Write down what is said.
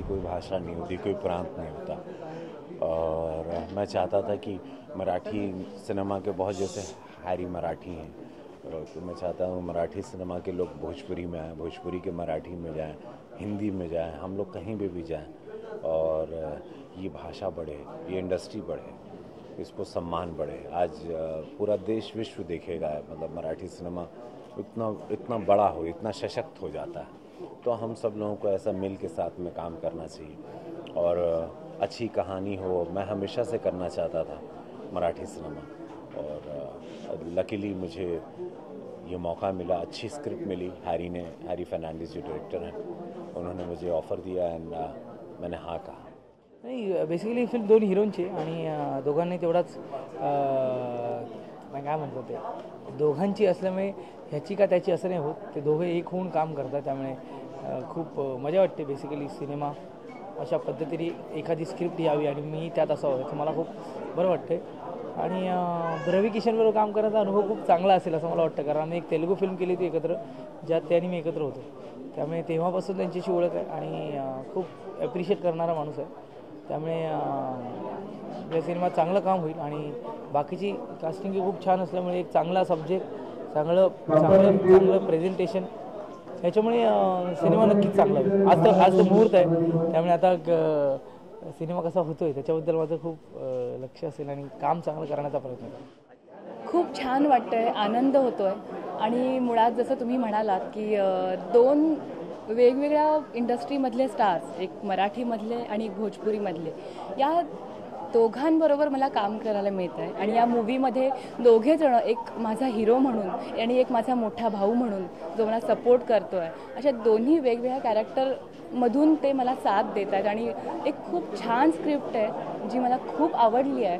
कोई भाषा नहीं होती, कोई प्रांत नहीं होता। और मैं चाहता था कि मराठी सिनेमा के बहुत जैसे हैरी मराठी हैं, तो मैं चाहता हूँ मराठी सिनेमा के लोग भोजपुरी में आएँ, भोजपुरी के मराठी में जाएँ, हिंदी में जाएँ, हम लोग कहीं भी जाएँ और ये भाषा बढ़े, ये इंडस्ट्री बढ़े, इसको सम्मान बढ़े। आज पूरा देश विश्व देखेगा, मतलब मराठी सिनेमा इतना इतना बड़ा हो, इतना सशक्त हो जाता है। तो हम सब लोगों को ऐसा मिल के साथ में काम करना चाहिए और अच्छी कहानी हो। मैं हमेशा से करना चाहता था मराठी सिनेमा और लकीली मुझे ये मौका मिला, अच्छी स्क्रिप्ट मिली। हैरी फर्नांडिस जो डायरेक्टर हैं, उन्होंने मुझे ऑफ़र दिया एंड मैंने हाँ कहा। नाही, बेसिकली फिल्म दोन हिरोंची आणि दोघांनी तेवढाच काय म्हणतो ते दोघांची असल्यामुळे ह्याची का त्याची असं नाही होत, ते दोघे एक होऊन काम करतात, त्यामुळे खूप मजा वाटते। बेसिकली सिनेमा अशा पद्धतीने एखादी स्क्रिप्ट यावी आणि मी त्यात असावं याचं मला खूप बरं वाटतं आणि रवी किशनबरोबर काम करण्याचा अनुभव खूप चांगला असेल असं मला वाटतं, कारण आम्ही एक तेलुगू फिल्म केली होती एकत्र, ज्यात ते आणि मी एकत्र होतो, त्यामुळे तेव्हापासून त्यांच्याशी ओळख आहे आणि खूप ॲप्रिशिएट करणारा माणूस आहे। त्यामुळे या सिनेमात चांगलं काम होईल आणि बाकीची कास्टिंग खूप छान असल्यामुळे एक चांगला सब्जेक्ट, चांगलं प्रेझेंटेशन, याच्यामुळे सिनेमा नक्कीच चांगला होईल। आज तर मुहूर्त आहे, त्यामुळे आता सिनेमा कसा होतोय त्याच्याबद्दल माझं खूप लक्ष असेल आणि काम चांगलं करण्याचा प्रयत्न करेन। खूप छान वाटतंय, आनंद होतोय आणि मुळात जसं तुम्ही म्हणालात की दोन वेगवेगळ्या इंडस्ट्रीमधले स्टार्स, एक मराठीमधले आणि एक भोजपुरीमधले, या दोघांबरोबर मला काम करायला मिळतं आहे आणि या मूवीमध्ये दोघेजण, एक माझा हिरो म्हणून आणि एक माझा मोठा भाऊ म्हणून जो मला सपोर्ट करतो आहे, अशा दोन्ही वेगवेगळ्या कॅरेक्टरमधून ते मला साथ देत आहेत आणि एक खूप छान स्क्रिप्ट आहे जी मला खूप आवडली आहे।